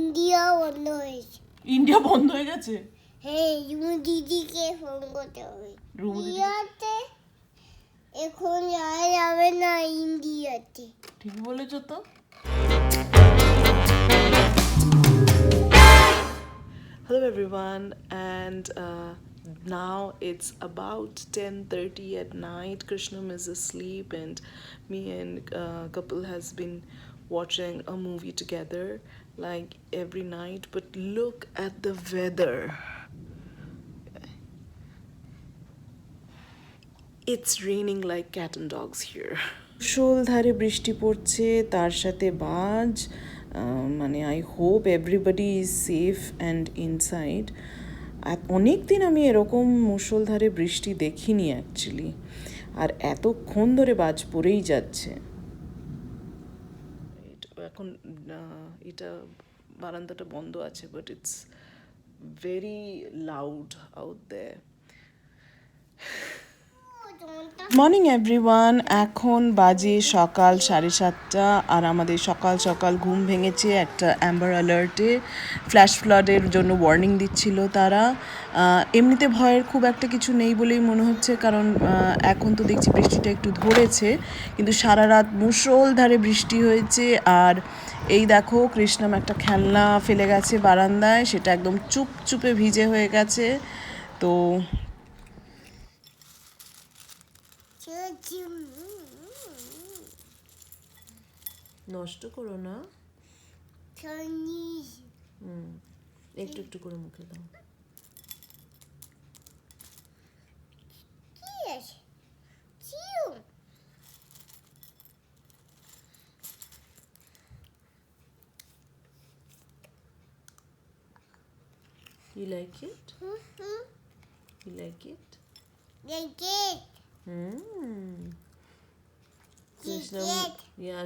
India বন্ধ হয়েছে। India বন্ধ হয়ে গেছে? হ্যাঁ, রুমু দিদিকে ফোন করতে হবে। রুমু দিদি ইন্ডিয়াতে এখন যাওয়া যাবে না ইন্ডিয়াতে। ঠিক বলেছো তো। Hello everyone, and now it's about 10:30 at night. Krishnam is asleep and me and couple has been watching a movie together like every night. But look at the weather. It's raining like cat and dogs here. মুষলধারে বৃষ্টি পড়ছে, তার সাথে বাজ। মানে I hope everybody is safe and inside. অনেক দিন আমি এরকম মুষলধারে বৃষ্টি দেখিনি অ্যাকচুয়ালি, আর এতক্ষণ ধরে বাজ পড়েই যাচ্ছে। এখন এটা বারান্দাটা বন্ধ আছে, but it's very loud out there. Morning everyone, এখন বাজে সকাল 7:30 আর আমাদের সকাল সকাল ঘুম ভেঙেছে একটা অ্যাম্বার অ্যালার্টে। ফ্ল্যাশ ফ্লাডের জন্য ওয়ার্নিং দিচ্ছিল তারা। এমনিতে ভয়ের খুব একটা কিছু নেই বলেই মনে হচ্ছে, কারণ এখন তো দেখছি বৃষ্টিটা একটু ধরেছে, কিন্তু সারা রাত মুষলধারে বৃষ্টি হয়েছে। আর এই দেখো, কৃষ্ণম একটা খেলনা ফেলে গেছে বারান্দায়, সেটা একদম চুপচুপে ভিজে হয়ে গেছে। তো নষ্ট করো না, একটু একটু করে মুখে দাও। You like it? You like it?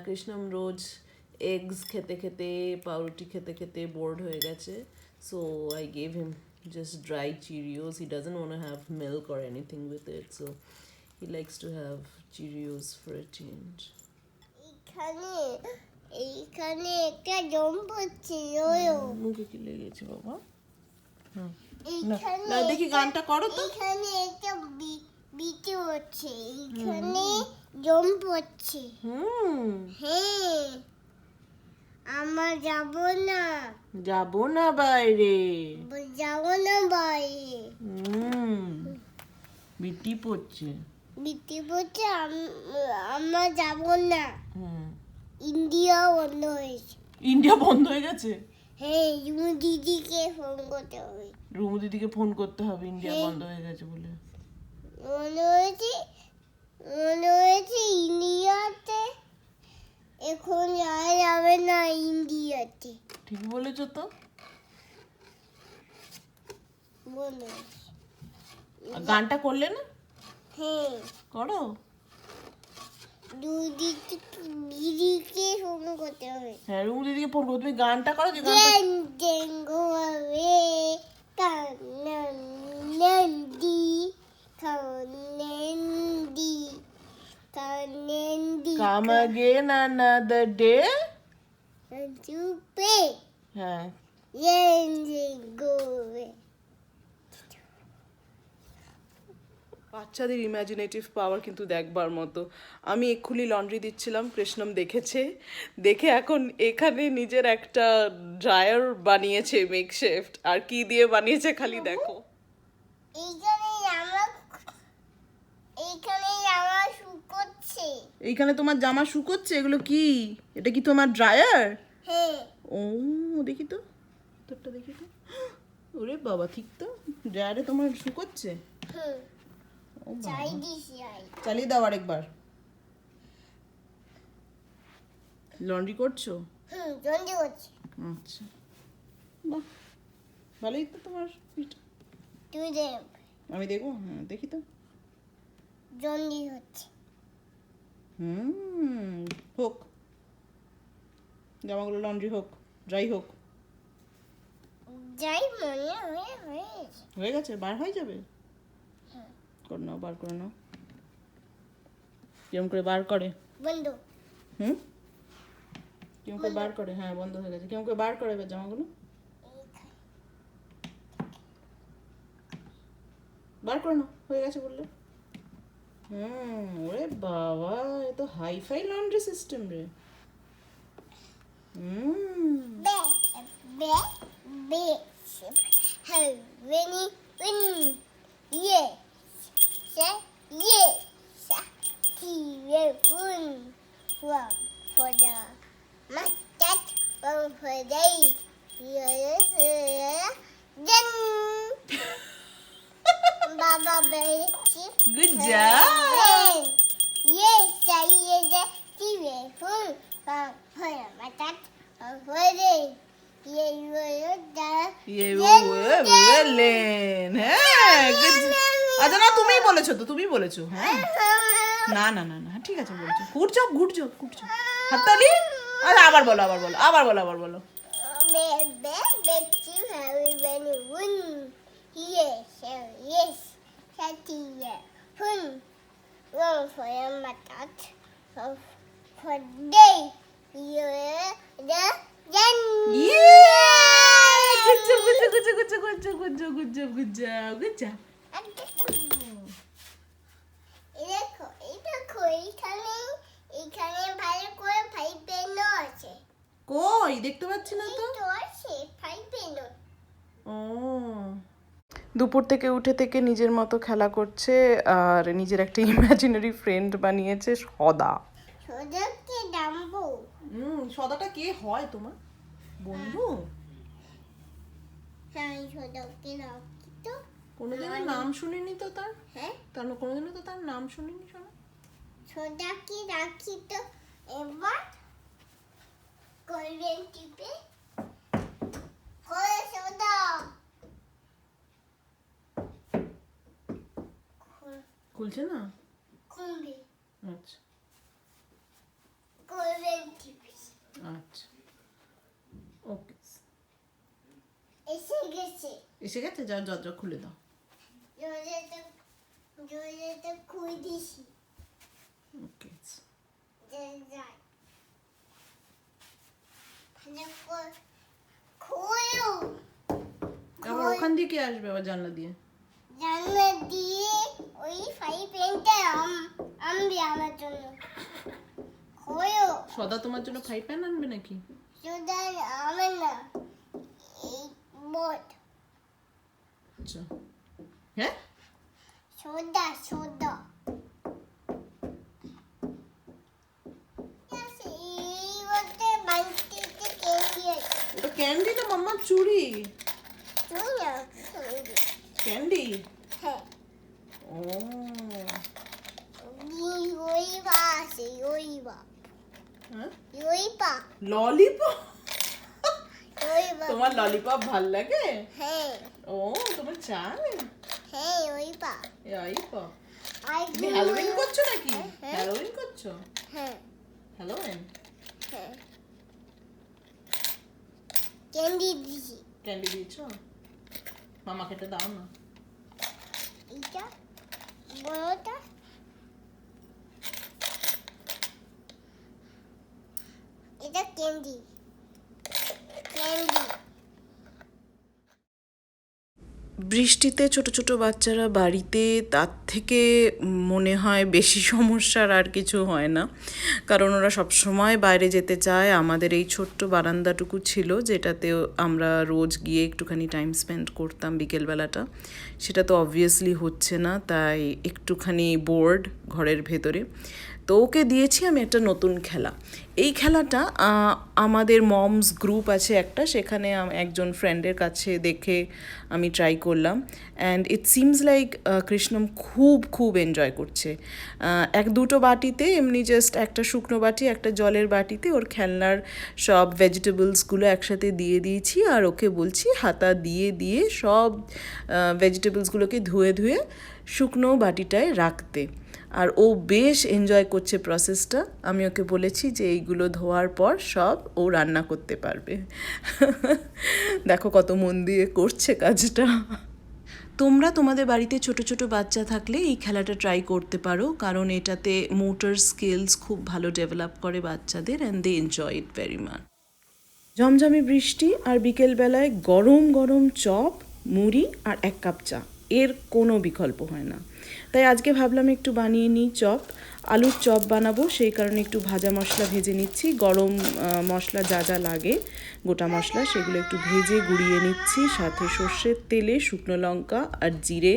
কৃষ্ণম rose eggs খেতে খেতে, পাউরুটি খেতে খেতে বোর্ড হয়ে গেছে। So I gave him just dry Cheerios. He doesn't want to have milk or anything with it, so he likes to have Cheerios for a change. এইখানে একটা জম পড়ছে। মুখে কি লেগেছে বাবা? না দেখি গানটা করো তো। এখানে একটা বিচি হচ্ছে, এখানে জম পড়ছে। হ্যাঁ, আমরা যাব না বাইরে। বিটি পড়ছে, আমরা যাব না। ইন্ডিয়া বন্ধ হয়েছে। ইন্ডিয়া বন্ধ হয়ে গেছে? হ্যাঁ, রুমু দিদিকে ফোন করতে হবে। রুমু দিদিকে ফোন করতে হবে ইন্ডিয়া বন্ধ হয়ে গেছে বলে। মনে হয়েছে ইন্ডিয়াতে এখন যাওয়া যাবে না ইন্ডিয়াতে। ঠিক বলেছো তো। গানটা করলে না? হ্যাঁ, করো। দিদিকে ফোন করতে হবে। হ্যাঁ, রুমু দিদিকে ফোন করো। তুমি গানটা করো, যে Come again another day. হ্যাঁ, বাচ্চাদের ইমাজিনেটিভ পাওয়ার কিন্তু দেখবার মতো। আমি এক্ষুনি লন্ড্রি দিচ্ছিলাম, কৃষ্ণম দেখেছে, দেখে এখন এখানে নিজের একটা ড্রায়ার বানিয়েছে মেকশিফট। আর কি দিয়ে বানিয়েছে খালি দেখো। এইখানে তোমার জামা শুকোচ্ছে। এগুলো কি? এটা কি তোমার ড্রায়ার? হ্যাঁ। ও দেখি তো, তোরটা দেখি তো। ওরে বাবা, ঠিক তো, ড্রায়ারে তোমার শুকোচ্ছে। চালিয়ে দাও আরেকবার। লন্ড্রি করছো? আচ্ছা, বাহ, ভালোই তো তোমার। আমি দেখবো? হ্যাঁ, দেখি তো। হোক, জামাগুলো লন্ড্রি হোক, ড্রাই হোক। হয়ে গেছে, বার হয়ে যাবে। করে নাও, বার করে নাও। কিরম করে বার করে? কেমকে বার করে, হ্যাঁ বন্ধ হয়ে গেছে, কেমকে বার করে এবার জামাগুলো বার করে না, হয়ে গেছে বললে। ওরে বাবা, এ তো হাইফাই লন্ড্রি সিস্টেম রে। Be, be, be. Hey, Winnie, Winnie. Yes, say yes. Telephone. One for the market, one for the yes, then. Baba baby. Good job. Yes, say yes. Telephone. One for the market, one for the ইয়ে বললেন, হ্যাঁ good. আচ্ছা না, তুমিই বলেছো তো, তুমি বলেছো। হ্যাঁ না না না না, ঠিক আছে বলেছো। Good job, good job, good job. হাততালি। আচ্ছা আবার বলো, আবার বলো, আবার বলো, আবার বলো। Good job, good job, good job, good job, good job, good job, good job, good job, good job. এখানে ভালো করে ভাই পেনও আছে। কই দেখতে পাচ্ছি না তো। তো আছে ভাই পেনও। ও, দুপুর থেকে উঠে থেকে নিজের মতো খেলা করছে আর নিজের একটা ইমাজিনারি ফ্রেন্ড বানিয়েছে, সদা। সদাকে ডামবো। সদাটা কে হয় তোমার বন্ধু? হ্যাঁ, সদাকে রাখি তো। কোনোদিনও নাম শুনিনি তো তার। হ্যাঁ, তাহলে কোনোদিনও তো তার নাম শুনিনি শোনা। সদাকে রাখি তো। এবার করবেন টিপে করে সদা খুলছে না। খুলবে আচ্ছা করবেন টিপে। আচ্ছা, ওকে। এসে গেছে। এসে গেছে, যা দরজা খুলে দাও। জোরেতে খুলে দিছি। ওকে, যাই ভালো করে খোলো। আবার ওখান দিয়ে কে আসবে আবার জানলা দিয়ে? জানলা দিয়ে ওই ফাই পেনটা আনবে আমার জন্য। খোলো। সদা তোমার জন্য ফাই প্যান আনবে নাকি? সোদা আমার না, এই বোট। আচ্ছা, হ্যাঁ সোদা সোদা। ওটা ক্যান্ডি না মাম্মার চুড়ি? ক্যান্ডি। হ্যাঁ, ও ললিপপ। তোমার ললিপপ ভাল লাগে? হ্যাঁ ও তোমার চাই? হ্যাঁ, ওই পা। এই পপ। তুমি হ্যালোউইন করছো নাকি? হ্যালোউইন করছো? হ্যাঁ হ্যালোউইন। হ্যাঁ, ক্যান্ডি দিছি। ক্যান্ডি দিয়েছো? মামা খেতে দাও না। এটা বড়টা, এটা ক্যান্ডি ক্যান্ডি। বৃষ্টিতে ছোট ছোট বাচ্চারা বাড়িতে, তার থেকে মনে হয় বেশি সমস্যার আর কিছু হয় না, কারণ ওরা সব সময় বাইরে যেতে চায়। আমাদের এই ছোট্ট বারান্দাটুকু ছিল যেটাতে আমরা রোজ গিয়ে একটুখানি টাইম স্পেন্ড করতাম বিকেলবেলাটা, সেটা তো অবভিয়াসলি হচ্ছে না, তাই একটুখানি বোর্ড ঘরের ভেতরে। তো ওকে দিয়েছি আমি একটা নতুন খেলা। এই খেলাটা আমাদের মমস গ্রুপ আছে একটা, সেখানে একজন ফ্রেন্ডের কাছে দেখে আমি ট্রাই করলাম, অ্যান্ড ইট সিমস লাইক কৃষ্ণম খুব এনজয় করছে। এক দুটো বাটিতে এমনি জাস্ট একটা শুকনো বাটি একটা জলের বাটিতে ওর খেলনার সব ভেজিটেবলসগুলো একসাথে দিয়ে দিয়েছি, আর ওকে বলছি হাতা দিয়ে দিয়ে সব ভেজিটেবলসগুলোকে ধুয়ে শুকনো বাটিটায় রাখতে, আর ও বেশ এনজয় করছে প্রসেসটা। আমি ওকে বলেছি যে এইগুলো ধোয়ার পর সব ও রান্না করতে পারবে। দেখো কত মন দিয়ে করছে কাজটা। তোমরা তোমাদের বাড়িতে ছোট ছোট বাচ্চা থাকলে এই খেলাটা ট্রাই করতে পারো, কারণ এটাতে মোটর স্কিলস খুব ভালো ডেভেলপ করে বাচ্চাদের, and they enjoy it very much. ঝমঝমে বৃষ্টি আর বিকেলবেলায় গরম গরম চপ, মুড়ি আর 1 কাপ চা, এর কোনো বিকল্প হয় না। তাই আজকে ভাবলাম একটু বানিয়ে নিই চপ। আলুর চপ বানাবো, সেই কারণে একটু ভাজা মশলা ভেজে নিচ্ছি। গরম মশলা যা যা লাগে গোটা মশলা সেগুলো একটু ভেজে গুঁড়িয়ে নিচ্ছি, সাথে সর্ষের তেলে শুকনো লঙ্কা আর জিরে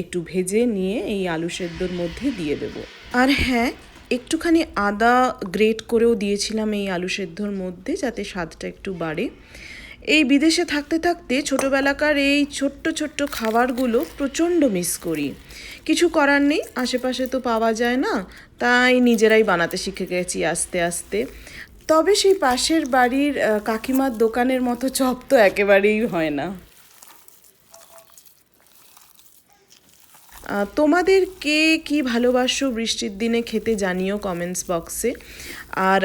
একটু ভেজে নিয়ে এই আলু সেদ্ধর মধ্যে দিয়ে দেবো। আর হ্যাঁ, একটুখানি আদা গ্রেট করেও দিয়েছিলাম এই আলু সেদ্ধর মধ্যে, যাতে স্বাদটা একটু বাড়ে। এই বিদেশে থাকতে থাকতে ছোটোবেলাকার এই ছোট্ট ছোট্ট খাবারগুলো প্রচণ্ড মিস করি। কিছু করার নেই, আশেপাশে তো পাওয়া যায় না, তাই নিজেরাই বানাতে শিখে গেছি আস্তে আস্তে। তবে সেই পাশের বাড়ির কাকিমার দোকানের মতো চপ তো একেবারেই হয় না। তোমাদের কে কী ভালোবাসো বৃষ্টির দিনে খেতে জানিও কমেন্টস বক্সে। আর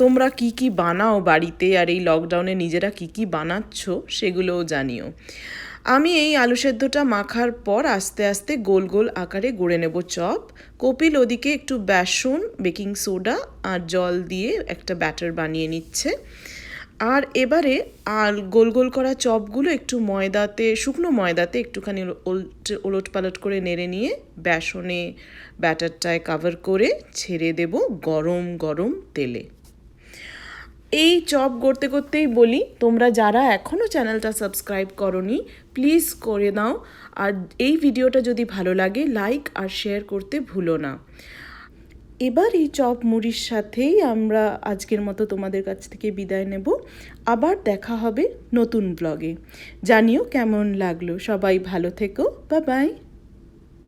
তোমরা কি কি বানাও বাড়িতে, আর এই লকডাউনে নিজেরা কি কি বানাচ্ছ সেগুলোও জানিও। আমি এই আলু সেদ্ধটা মাখার পর আস্তে আস্তে গোল গোল আকারে গড়ে নেব চপ। কপিল ওদিকে একটু বেসন, বেকিং সোডা আর জল দিয়ে একটা ব্যাটার বানিয়ে নিচ্ছে। আর এবারে গোল গোল করা চপগুলো একটু ময়দাতে, শুকনো ময়দাতে একটুখানি ওলট পালট করে নেড়ে নিয়ে বেসনে ব্যাটারটায় কভার করে ছেড়ে দেব গরম গরম তেলে। এই চপ গড়তে করতেই বলি, তোমরা যারা এখনও চ্যানেলটা সাবস্ক্রাইব করোনি প্লিজ করে দাও। আর এই ভিডিওটা যদি ভালো লাগে লাইক আর শেয়ার করতে ভুলো না। এবার এই চপ মুড়ির সাথেই আমরা আজকের মতো তোমাদের কাছ থেকে বিদায় নেব। আবার দেখা হবে নতুন ব্লগে। জানিও কেমন লাগলো। সবাই ভালো থেকো। Bye bye.